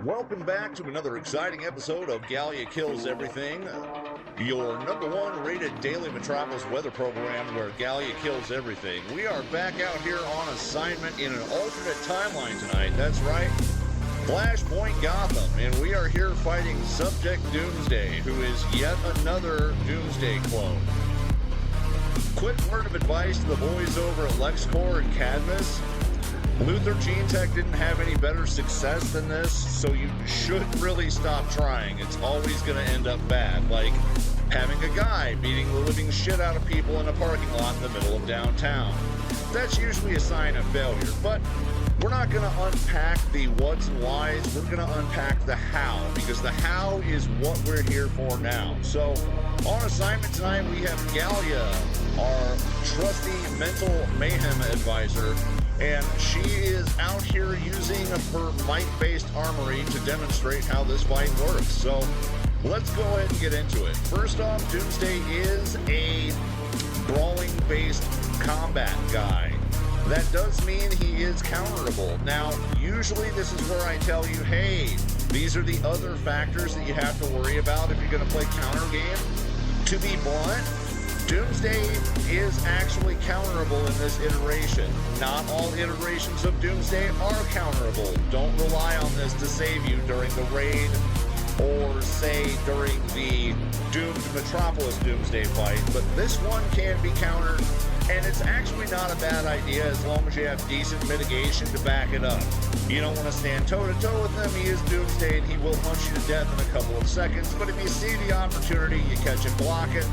Welcome back to another exciting episode of Galea Kills Everything, your #1 rated daily Metropolis weather program where Galea kills everything. We are back out here on assignment in an alternate timeline tonight. That's right, Flashpoint Gotham, and we are here fighting Subject Doomsday, who is yet another Doomsday clone. Quick word of advice to the boys over at LexCorp and Cadmus. Luther Gene Tech didn't have any better success than this, so you should really stop trying. It's always going to end up bad, like having a guy beating the living shit out of people in a parking lot in the middle of downtown. That's usually a sign of failure, but we're not going to unpack the what's and whys. We're going to unpack the how, because the how is what we're here for now. So, on assignment tonight, we have Galea, our trusty mental mayhem advisor, and she is out here using her might-based armory to demonstrate how this fight works. So let's go ahead and get into it. First off, Doomsday is a brawling-based combat guy. That does mean he is counterable. Now, usually this is where I tell you, hey, these are the other factors that you have to worry about if you're going to play counter game. To be blunt, Doomsday is actually counterable in this iteration. Not all iterations of Doomsday are counterable. Don't rely on this to save you during the raid or, say, during the Doomed Metropolis Doomsday fight, but this one can be countered, and it's actually not a bad idea as long as you have decent mitigation to back it up. You don't want to stand toe-to-toe with him. He is Doomsday, and he will punch you to death in a couple of seconds, but if you see the opportunity, you catch him blocking,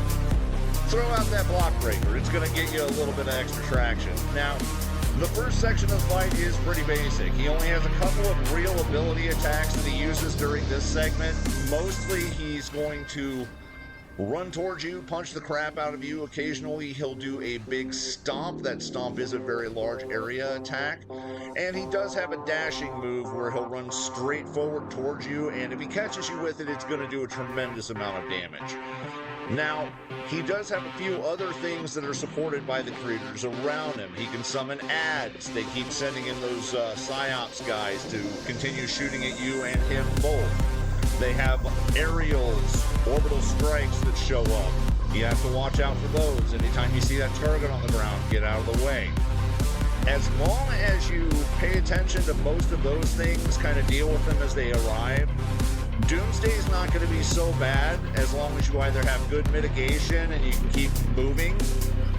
throw out that block breaker. It's going to get you a little bit of extra traction. Now, the first section of the fight is pretty basic. He only has a couple of real ability attacks that he uses during this segment. Mostly, he's going to run towards you, punch the crap out of you. Occasionally, he'll do a big stomp. That stomp is a very large area attack. And he does have a dashing move where he'll run straight forward towards you, and if he catches you with it, it's going to do a tremendous amount of damage. Now, he does have a few other things that are supported by the creators around him. He can summon ads. They keep sending in those PsyOps guys to continue shooting at you and him both. They have aerials, orbital strikes that show up. You have to watch out for those. Anytime you see that target on the ground, get out of the way. As long as you pay attention to most of those things, kind of deal with them as they arrive, Doomsday is not going to be so bad as long as you either have good mitigation and you can keep moving,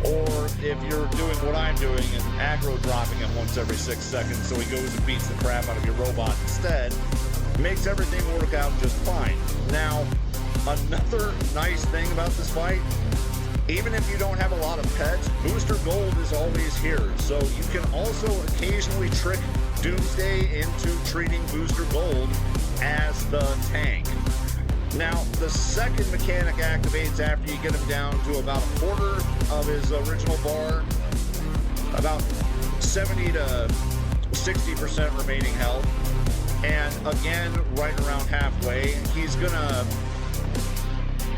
or if you're doing what I'm doing and aggro dropping him once every 6 seconds so he goes and beats the crap out of your robot instead, makes everything work out just fine. Now, another nice thing about this fight, even if you don't have a lot of pets, Booster Gold is always here, so you can also occasionally trick Doomsday into treating Booster Gold as the tank. Now, the second mechanic activates after you get him down to about a quarter of his original bar, about 70 to 60% remaining health, and again, right around halfway, he's gonna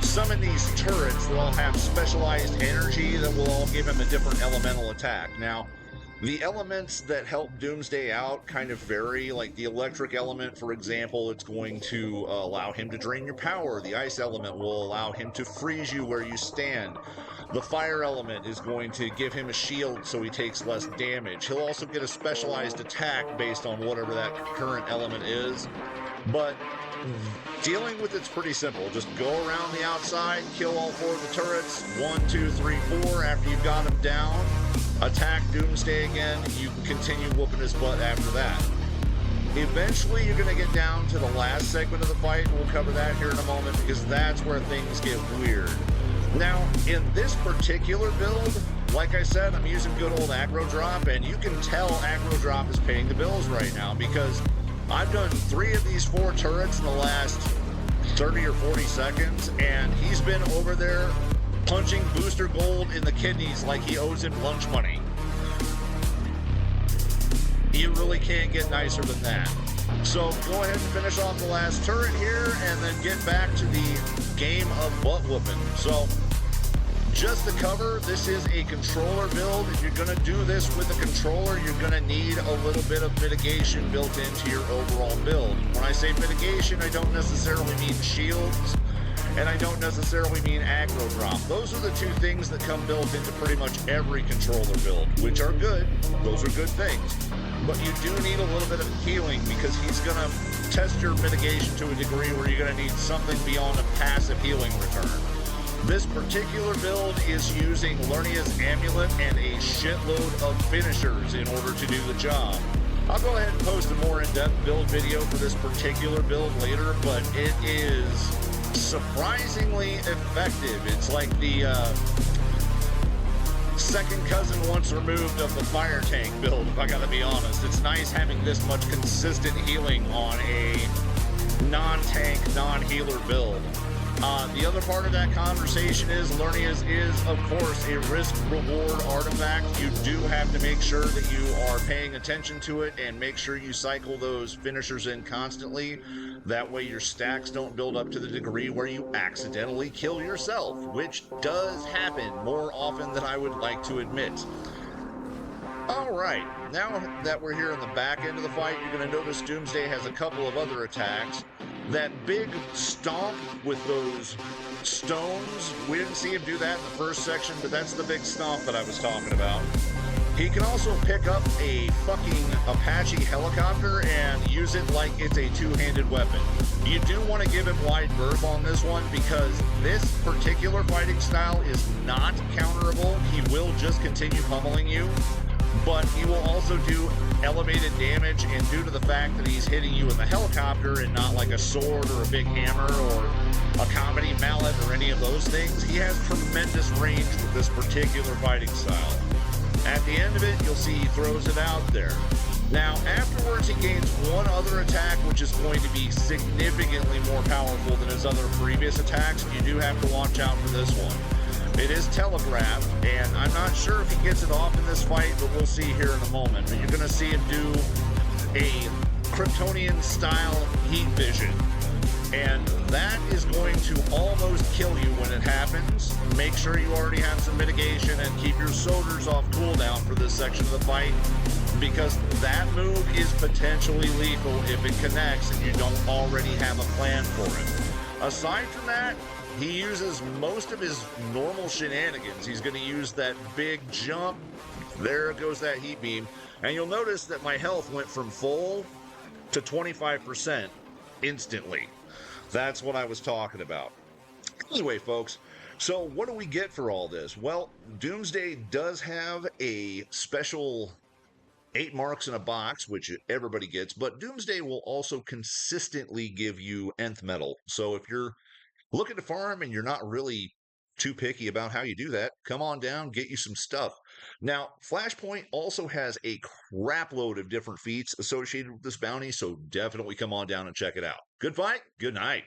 summon these turrets that all have specialized energy that will all give him a different elemental attack. Now, the elements that help Doomsday out kind of vary. Like the electric element, for example, it's going to allow him to drain your power. The ice element will allow him to freeze you where you stand. The fire element is going to give him a shield so he takes less damage. He'll also get a specialized attack based on whatever that current element is. But dealing with it's pretty simple. Just go around the outside, kill all 4 of the turrets. 1, 2, 3, 4. After you've got him down, attack Doomsday again. You can continue whooping his butt after that. Eventually, you're going to get down to the last segment of the fight, and we'll cover that here in a moment, because that's where things get weird. Now, in this particular build, like I said, I'm using good old aggro drop, and you can tell aggro drop is paying the bills right now, because I've done 3 of these 4 turrets in the last 30 or 40 seconds, and he's been over there punching Booster Gold in the kidneys like he owes him lunch money. You really can't get nicer than that. So go ahead and finish off the last turret here and then get back to the game of butt whooping. So Just to cover, this is a controller build. If you're going to do this with a controller, you're going to need a little bit of mitigation built into your overall build. When I say mitigation, I don't necessarily mean shields, and I don't necessarily mean aggro drop. Those are the two things that come built into pretty much every controller build, which are good. Those are good things. But you do need a little bit of healing because he's going to test your mitigation to a degree where you're going to need something beyond a passive healing return. This particular build is using Lernia's Amulet and a shitload of finishers in order to do the job. I'll go ahead and post a more in-depth build video for this particular build later, but it is surprisingly effective. It's like the second cousin once removed of the fire tank build, if I gotta be honest. It's nice having this much consistent healing on a non-tank, non-healer build. The other part of that conversation is Lernia's is, of course, a risk-reward artifact. You do have to make sure that you are paying attention to it and make sure you cycle those finishers in constantly. That way your stacks don't build up to the degree where you accidentally kill yourself, which does happen more often than I would like to admit. Alright, now that we're here in the back end of the fight, you're going to notice Doomsday has a couple of other attacks. That big stomp with those stones, we didn't see him do that in the first section, but that's the big stomp that I was talking about. He can also pick up a fucking Apache helicopter and use it like it's a two-handed weapon. You do want to give him wide berth on this one because this particular fighting style is not counterable. He will just continue pummeling you, but he will also do elevated damage, and due to the fact that he's hitting you with a helicopter and not like a sword or a big hammer or a comedy mallet or any of those things, he has tremendous range with this particular fighting style. At the end of it, you'll see he throws it out there. Now, afterwards, he gains one other attack, which is going to be significantly more powerful than his other previous attacks. You do have to watch out for this one. It is telegraphed, and I'm not sure if he gets it off in this fight, but we'll see here in a moment. But you're going to see him do a Kryptonian-style heat vision, and that is going to almost kill you when it happens. Make sure you already have some mitigation and keep your soldiers off cooldown for this section of the fight, because that move is potentially lethal if it connects and you don't already have a plan for it. Aside from that, he uses most of his normal shenanigans. He's going to use that big jump. There goes that heat beam. And you'll notice that my health went from full to 25% instantly. That's what I was talking about. Anyway, folks, so what do we get for all this? Well, Doomsday does have a special 8 marks in a box, which everybody gets, but Doomsday will also consistently give you nth metal. So if you're looking to farm and you're not really too picky about how you do that, come on down, get you some stuff. Now, Flashpoint also has a crap load of different feats associated with this bounty, so definitely come on down and check it out. Good fight, good night.